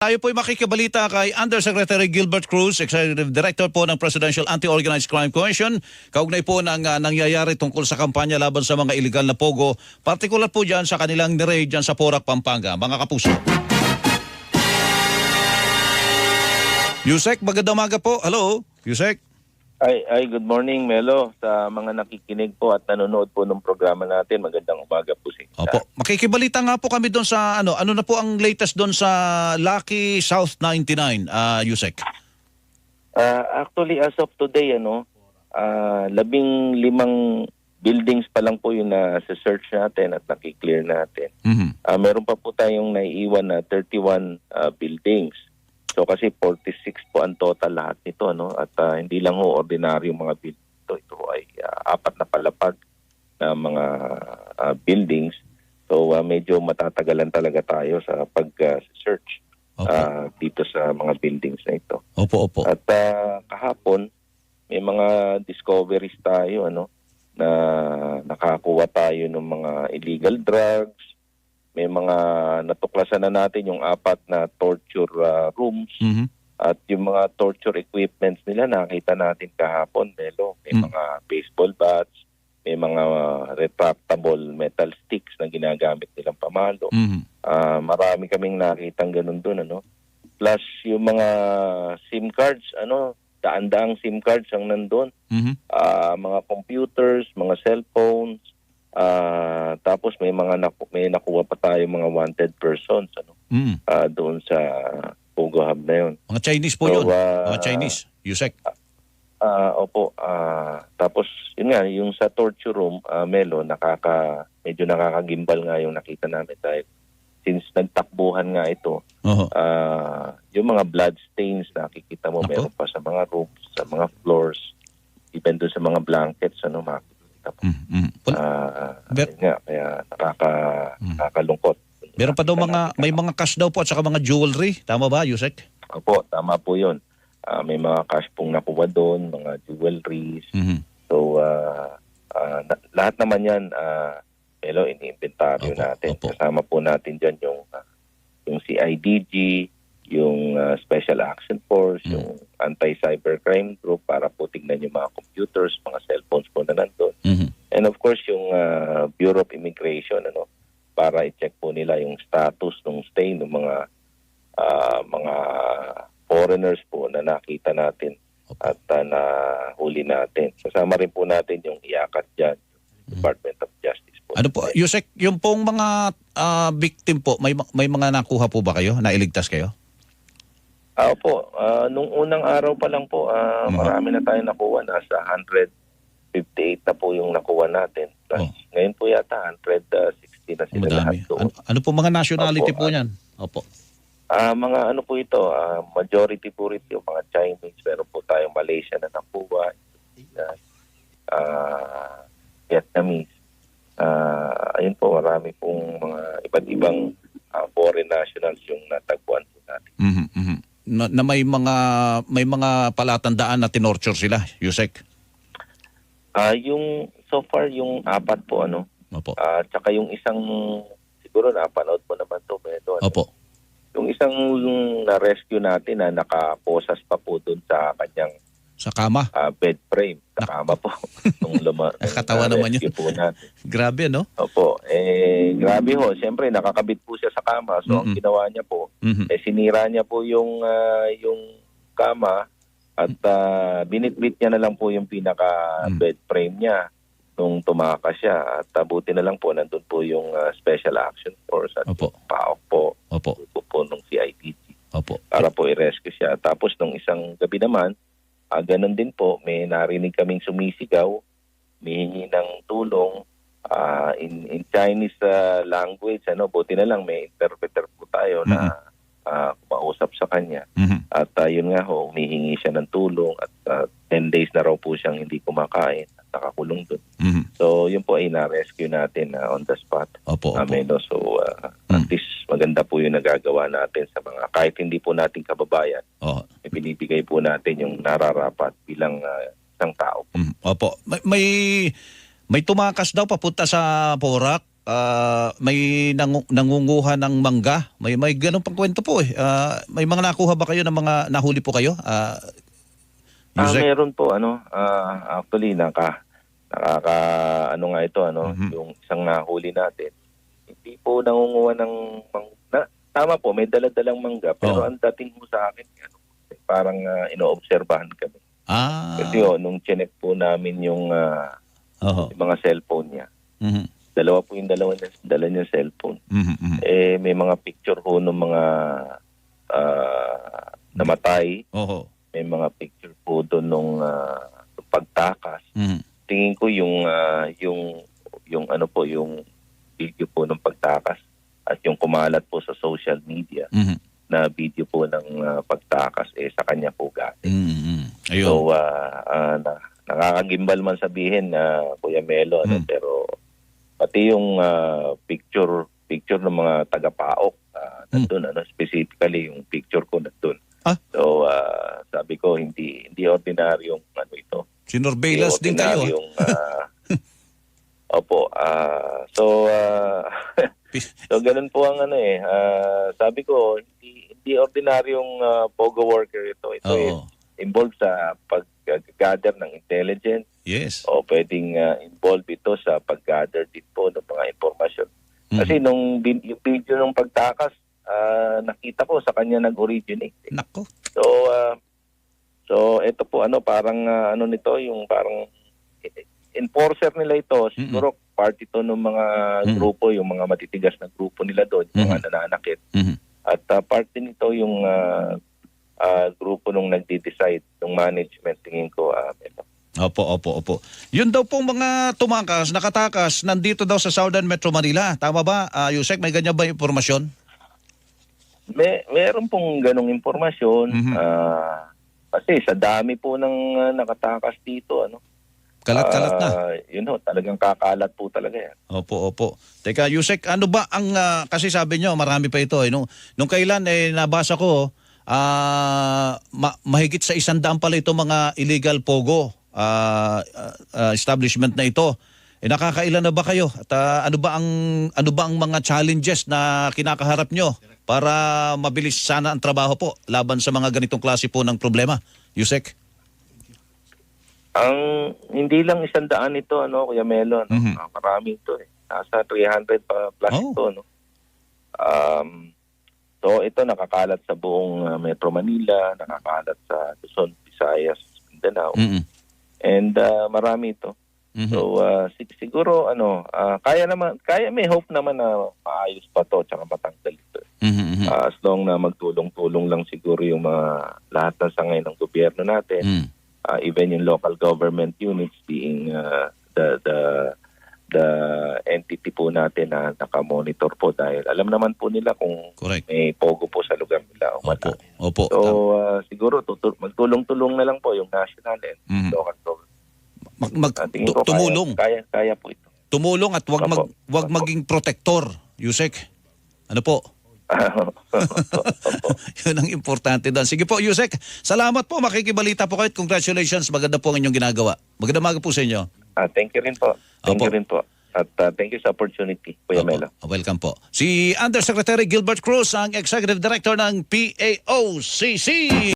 Tayo po'y makikibalita kay Undersecretary Gilbert Cruz, Executive Director po ng Presidential Anti-Organized Crime Commission. Kaugnay po ng nangyayari tungkol sa kampanya laban sa mga iligal na pogo, partikular po dyan sa kanilang niraid dyan sa Porac, Pampanga. Mga kapuso. Yusek, magandang umaga po. Hello, Yusek. Ay, good morning, Melo. Sa mga nakikinig po at nanonood po ng programa natin, magandang umaga po sa inyo. Opo. Makikibalita nga po kami doon sa ano na po ang latest doon sa Lucky South 99, Yusek. Actually, as of today, 15 buildings pa lang po yung na-search natin at nakiklear natin. Meron pa po tayong naiiwan na 31 buildings. So kasi 46 po ang total lahat nito, at hindi lang ho ordinaryong mga buildings ito. Ito ay apat na palapag na mga buildings. So medyo matatagalan talaga tayo sa pag-search dito sa mga buildings na ito. Opo. At kahapon may mga discoveries tayo na nakakuha tayo ng mga illegal drugs. May mga natuklasan na natin yung 4 na torture rooms at yung mga torture equipments nila nakita natin kahapon, Melo. May mga baseball bats, may mga retractable metal sticks na ginagamit nilang pamalo. Marami kaming nakitang ganun doon, Plus yung mga SIM cards, daan-daang SIM cards ang nandun. Mga computers, mga cellphones. Tapos may nakuha pa tayo mga wanted persons doon sa Pogo Hub na yun. Mga Chinese po yun. Mga Chinese, Yusek. Opo. Tapos yun nga, yung sa torture room, Melo, medyo nakakagimbal nga yung nakita namin dahil since nagtakbuhan nga ito, yung mga blood stains na nakikita mo, meron pa sa mga rooms, sa mga floors, even doon sa mga blankets, makikita po. Kaya nakakalungkot. Meron pa daw may mga cash daw po at saka mga jewelry. Tama ba, Yusek? Opo, tama po yun. May mga cash pong nakuha doon, mga jewelries. So, lahat naman yan, Melo, ini-inventaryo natin. Opo. Kasama po natin dyan yung CIDG, yung Special Action Force, yung Anti-Cybercrime Group para po tignan yung mga computers, mga cellphones po na nandun. And of course, yung Bureau of Immigration, para i-check po nila yung status ng stay ng mga foreigners po na nakita natin at nahuli natin. Kasama rin po natin yung IACAT dyan, Department of Justice po. Ano po, Yusek, yung pong mga victim po, may mga nakuha po ba kayo? Nailigtas kayo? Opo, nung unang araw pa lang po, marami na tayo nakuha. Nasa 158 na po yung nakuha natin. Ngayon po yata 160 na sila lahat doon. Ano po mga nationality po niyan? Opo. Mga po ito, majority po rin yung mga Chinese. Meron po tayong Malaysia na nakuha, Vietnamese. Ayun po, marami pong mga iba't ibang foreign nationals yung natagpuan po natin. Na may mga palatandaan na tinorture sila, Yusek? Yung so far yung 4 po Opo. Tsaka yung isang siguro napanood mo naman to, Melo. Opo. Yung isang na-rescue natin na nakaposas pa po doon sa kanyang Sa kama? Bed frame. Sa kama po. Nakatawa naman yun. Po natin. Grabe, no? Opo. Grabe ho. Siyempre, nakakabit po siya sa kama. So, ang ginawa niya po, sinira niya po yung kama at binitbit niya na lang po yung pinaka-bed frame niya nung tumakas siya. At buti na lang po, nandun po yung Special Action Force at yung PAOK po. Grupo po nung CIDG. Para po i-rescue siya. Tapos, nung isang gabi naman, ganun din po, may narinig kaming sumisigaw, mihingi ng tulong in Chinese language. Buti na lang may interpreter po tayo na kumausap sa kanya. At yun nga ho, humihingi siya ng tulong at 10 days na raw po siyang hindi kumakain at nakakulong doon. So yun po ay na-rescue natin on the spot. So at least maganda po yung nagagawa natin sa mga, kahit hindi po nating kababayan, binibigay po natin yung nararapat bilang isang tao. May tumakas daw papunta sa Porac, may nangunguha ng mangga. May ganun pang kwento po eh. May mga nakuha ba kayo ng mga nahuli po kayo? Yusek? Meron po actually nakaka ano nga ito yung isang nahuli natin. Hindi po nangunguha ng tama po, may dala-dalang mangga pero ang dating mo sa akin parang inoobserbahan kami. Kasi nung chinek po namin yung mga cellphone niya. Dalawa po yung dala niya cellphone. May mga picture ho ng mga namatay. May mga picture po doon nung pagtakas. Tingin ko yung ano po, yung video po ng pagtakas at yung kumalat po sa social media na video po ng pagtakas sa kanya po galing. So nakakagimbal man sabihin na Kuya Melo pero pati yung picture ng mga taga-PAOK nandun, specifically yung picture ko nandun. So sabi ko hindi ordinaryong ito. Sinorveillance din kayo. Opo. So ganun po ang sabi ko hindi ordinaryong POGO worker ito. Ito involved sa pag-gather ng intelligence. Yes. O pwedeng involved ito sa pag-gather din po ng mga impormasyon. Kasi yung video ng pagtakas, nakita ko sa kanya nag-originate. Nako. So ito po parang nito yung parang enforcer nila ito. Siguro part ito ng mga grupo, yung mga matitigas na grupo nila doon, yung mga nananakit. At part din ito yung grupo nung nagde-decide, yung management, tingin ko. Opo. Yun daw pong mga tumakas, nakatakas, nandito daw sa Southern Metro Manila. Tama ba, Yusek? May ganyan ba impormasyon? Meron pong ganong impormasyon. Kasi sa dami po ng nakatakas dito, Kalat-kalat na. Talagang kakalat po talaga yan. Opo. Teka, Yusek, ano ba ang, kasi sabi nyo, marami pa ito. Nung kailan, nabasa ko, mahigit sa 100 pala ito mga illegal POGO establishment na ito. Nakakailan na ba kayo? At ano ba ang mga challenges na kinakaharap nyo para mabilis sana ang trabaho po laban sa mga ganitong klase po ng problema? Yusek? Ang hindi lang 100 ito, Kuya Melo, marami ito Nasa 300 plus ito, so ito nakakalat sa buong Metro Manila, nakakalat sa Luzon, Visayas, Mindanao. And marami ito. So siguro may hope naman na maayos pa to tsaka matanggal ito. As long na magtulong-tulong lang siguro yung mga lahat ng sangay ng gobyerno natin. Even yung local government units being the entity po natin na nakamonitor po dahil alam naman po nila kung may POGO po sa lugar nila o wala. Opo. So siguro magtulong-tulong na lang po yung national and local government. Tumulong. Kaya po ito. Tumulong at wag maging protektor, Yusek. Ano po? Yun ang importante doon. Sige po, Yusek. Salamat po. Makikibalita po kayo. Congratulations. Maganda po ang inyong ginagawa. Magandang umaga po sa inyo. Thank you rin po. Thank you rin po. At thank you sa opportunity, Kuya Melo. Welcome po. Si Undersecretary Gilbert Cruz, ang Executive Director ng PAOCC.